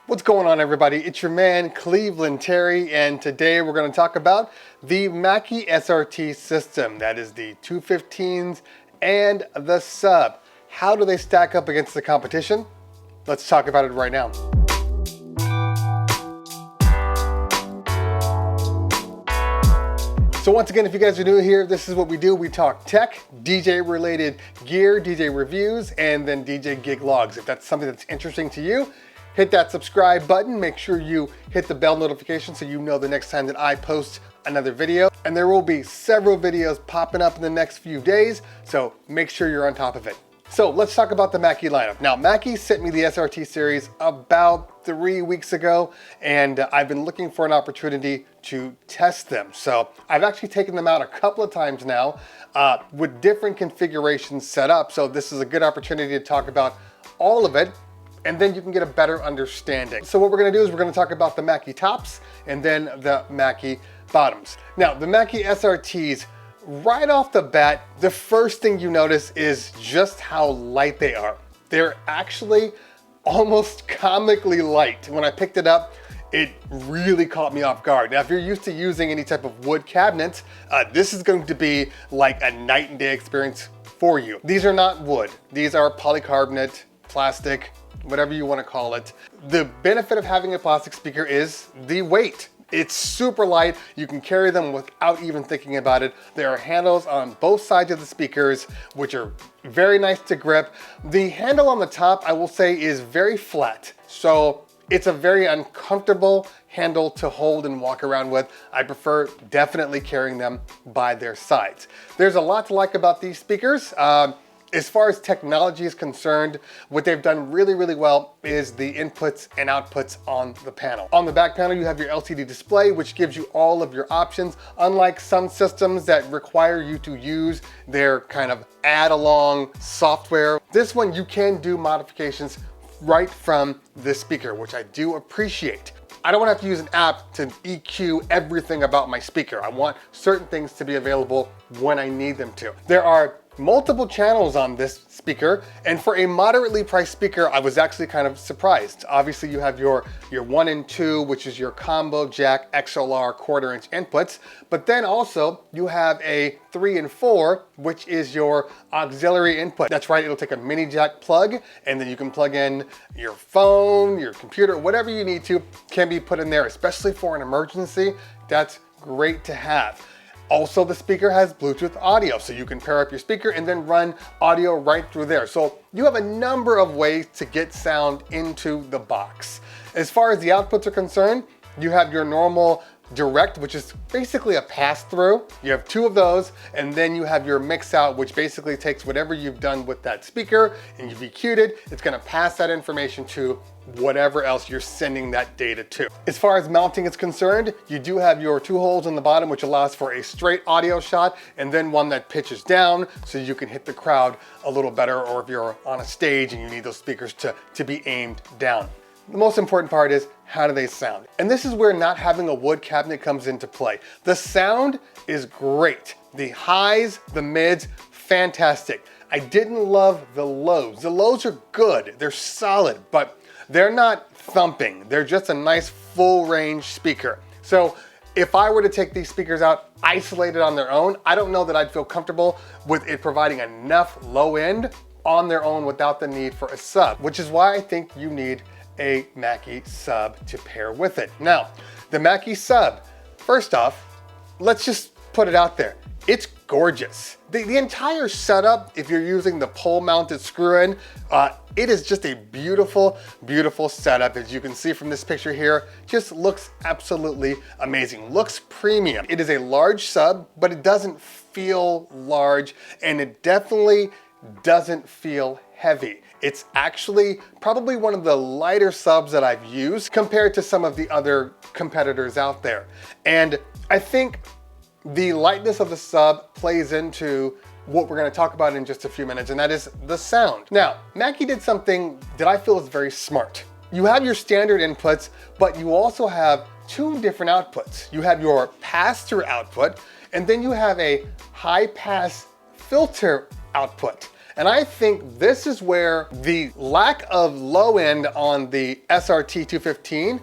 What's going on, everybody? It's your man Cleveland Terry, and today we're going to talk about the Mackie SRT system. That is the 215s and the Sub. How do they stack up against the competition? Let's talk about it right now. So once again, if you guys are new here, this is what we do. We talk tech, DJ related gear, DJ reviews, and then DJ gig logs. If that's something that's interesting to you, hit that subscribe button. Make sure you hit the bell notification so you know the next time that I post another video. And there will be several videos popping up in the next few days, so make sure you're on top of it. So let's talk about the Mackie lineup. Now, Mackie sent me the SRT series about 3 weeks ago, and I've been looking for an opportunity to test them. So I've actually taken them out a couple of times now with different configurations set up. So this is a good opportunity to talk about all of it, and then you can get a better understanding. So what we're gonna do is we're gonna talk about the Mackie tops and then the Mackie bottoms. Now, the Mackie SRTs, right off the bat, the first thing you notice is just how light they are. They're actually almost comically light. When I picked it up, it really caught me off guard. Now, if you're used to using any type of wood cabinet, this is going to be like a night and day experience for you. These are not wood. These are polycarbonate, plastic, whatever you want to call it. The benefit of having a plastic speaker is the weight. It's super light. You can carry them without even thinking about it. There are handles on both sides of the speakers, which are very nice to grip. The handle on the top, I will say, is very flat. So it's a very uncomfortable handle to hold and walk around with. I prefer definitely carrying them by their sides. There's a lot to like about these speakers. As far as technology is concerned, what they've done really well is the inputs and outputs on the panel. On the back panel, you have your LCD display, which gives you all of your options. Unlike some systems that require you to use their kind of add-along software, this one you can do modifications right from the speaker, which I do appreciate. I don't want to have to use an app to EQ everything about my speaker. I want certain things to be available when I need them to. There are multiple channels on this speaker, and for a moderately priced speaker, I was actually kind of surprised. Obviously, you have your 1 and 2, which is your combo jack XLR 1/4 inch inputs, but then also you have a 3 and 4, which is your auxiliary input. That's right, it'll take a mini jack plug, and then you can plug in your phone, your computer, whatever you need to can be put in there, especially for an emergency. That's great to have. Also, the speaker has Bluetooth audio, so you can pair up your speaker and then run audio right through there. So you have a number of ways to get sound into the box. As far as the outputs are concerned, you have your normal direct, which is basically a pass-through. You have 2 of those, and then you have your mix out, which basically takes whatever you've done with that speaker and you've EQ'd it. It's gonna pass that information to whatever else you're sending that data to. As far as mounting is concerned, you do have your 2 holes on the bottom, which allows for a straight audio shot, and then one that pitches down so you can hit the crowd a little better, or if you're on a stage and you need those speakers to be aimed down. The most important part is, how do they sound? And this is where not having a wood cabinet comes into play. The sound is great. The highs, the mids, fantastic. I didn't love the lows. The lows are good, they're solid, but they're not thumping. They're just a nice full range speaker. So if I were to take these speakers out isolated on their own, I don't know that I'd feel comfortable with it providing enough low end on their own without the need for a sub, which is why I think you need a Mackie Sub to pair with it. Now, the Mackie Sub, first off, let's just put it out there. It's gorgeous. The entire setup, if you're using the pole mounted screw in, it is just a beautiful, beautiful setup. As you can see from this picture here, just looks absolutely amazing. Looks premium. It is a large sub, but it doesn't feel large, and it definitely doesn't feel heavy. It's actually probably one of the lighter subs that I've used compared to some of the other competitors out there. And I think the lightness of the sub plays into what we're going to talk about in just a few minutes, and that is the sound. Now, Mackie did something that I feel is very smart. You have your standard inputs, but you also have 2 different outputs. You have your pass-through output, and then you have a high-pass filter output. And I think this is where the lack of low end on the SRT 215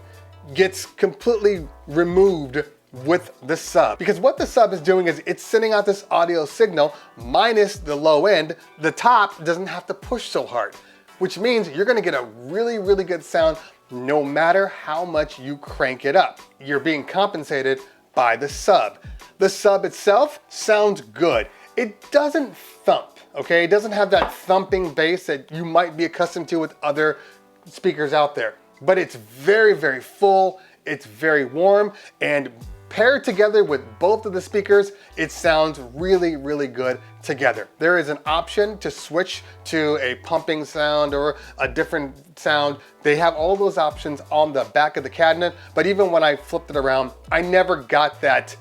gets completely removed with the sub. Because what the sub is doing is it's sending out this audio signal minus the low end. The top doesn't have to push so hard, which means you're gonna get a really, really good sound no matter how much you crank it up. You're being compensated by the sub. The sub itself sounds good. It doesn't thump, okay? It doesn't have that thumping bass that you might be accustomed to with other speakers out there. But it's very, very full, it's very warm, and paired together with both of the speakers, it sounds really, really good together. There is an option to switch to a pumping sound or a different sound. They have all those options on the back of the cabinet, but even when I flipped it around, I never got that,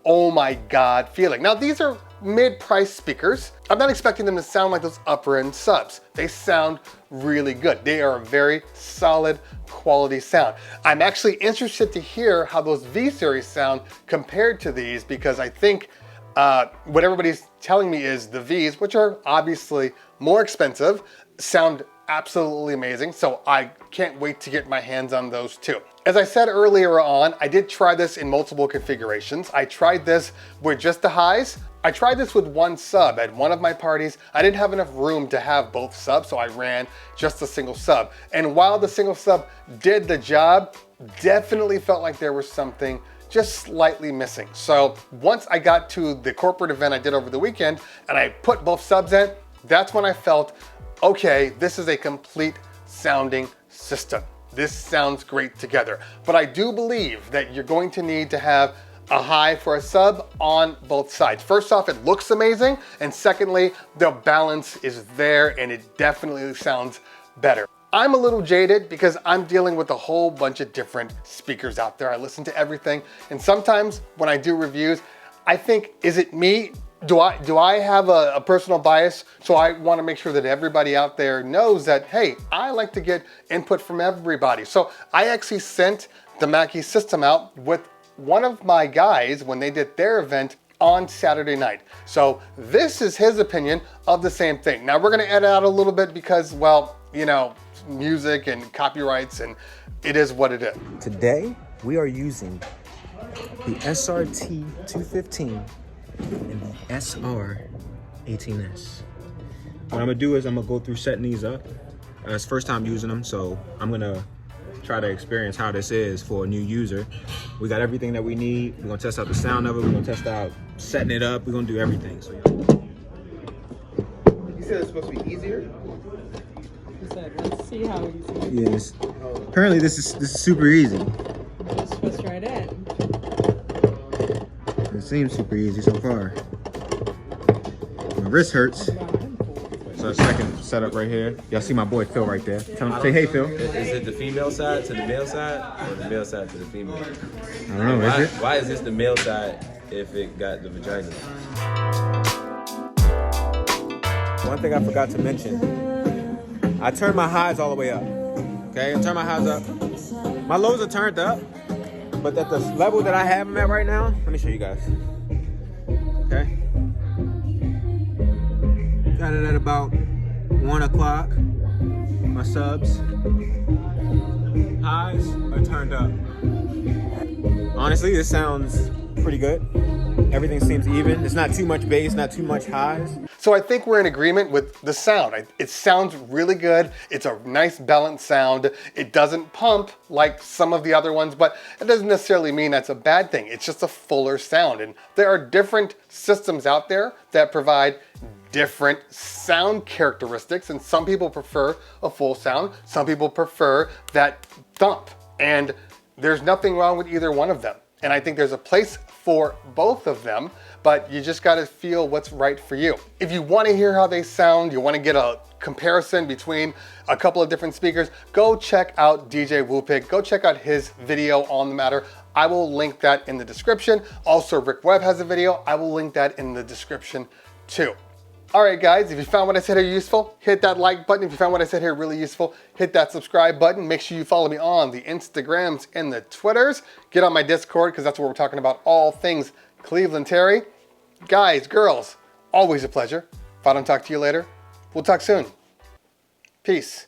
oh my God feeling. Now these are mid-price speakers. I'm not expecting them to sound like those upper end subs. They sound really good. They are a very solid quality sound. I'm actually interested to hear how those V series sound compared to these, because I think what everybody's telling me is the Vs, which are obviously more expensive, sound absolutely amazing. So I can't wait to get my hands on those too. As I said earlier on, I did try this in multiple configurations. I tried this with just the highs. I tried this with one sub at one of my parties. I didn't have enough room to have both subs, so I ran just a single sub. And while the single sub did the job, definitely felt like there was something just slightly missing. So once I got to the corporate event I did over the weekend and I put both subs in, that's when I felt, okay, this is a complete sounding system. This sounds great together. But I do believe that you're going to need to have a high for a sub on both sides. First off, it looks amazing. And secondly, the balance is there and it definitely sounds better. I'm a little jaded because I'm dealing with a whole bunch of different speakers out there. I listen to everything. And sometimes when I do reviews, I think, is it me? Do I have a personal bias? So I want to make sure that everybody out there knows that, hey, I like to get input from everybody. So I actually sent the Mackie system out with one of my guys when they did their event on Saturday night. So this is his opinion of the same thing. Now we're gonna edit out a little bit because, well, you know, music and copyrights, and it is what it is. Today, we are using the SRT 215 and the SR18S. What I'm gonna do is I'm gonna go through setting these up. It's first time using them, so I'm gonna try to experience how this is for a new user. We got everything that we need. We're gonna test out the sound of it. We're gonna test out setting it up. We're gonna do everything. So, You said it's supposed to be easier? He said, let's see how easy. yes. Apparently, this is super easy. Let's twist right in. It seems super easy so far. My wrist hurts. So second setup right here. Y'all see my boy Phil right there. Tell him, say hey Phil. Is it the female side to the male side, or the male side to the female? I don't know, Why, is it? why is this the male side if it got the vagina? One thing I forgot to mention. I turned my highs all the way up. Okay, I turned my highs up. My lows are turned up, but at the level that I have them at right now, let me show you guys. Okay. Got it at about 1 o'clock. My subs. Highs are turned up. Honestly, this sounds pretty good. Everything seems even. It's not too much bass, not too much highs. So I think we're in agreement with the sound. It sounds really good. It's a nice balanced sound. It doesn't pump like some of the other ones, but it doesn't necessarily mean that's a bad thing. It's just a fuller sound. And there are different systems out there that provide different sound characteristics, and some people prefer a full sound. Some people prefer that thump, and there's nothing wrong with either one of them. And I think there's a place for both of them, but you just gotta feel what's right for you. If you wanna hear how they sound, you wanna get a comparison between a couple of different speakers, go check out DJ Woopig. Go check out his video on the matter. I will link that in the description. Also, Webb has a video. I will link that in the description too. All right, guys, if you found what I said here useful, hit that like button. If you found what I said here really useful, hit that subscribe button. Make sure you follow me on the Instagrams and the Twitters. Get on my Discord, because that's where we're talking about all things Cleveland Terry. Guys, girls, always a pleasure. If I don't talk to you later, We'll talk soon. Peace.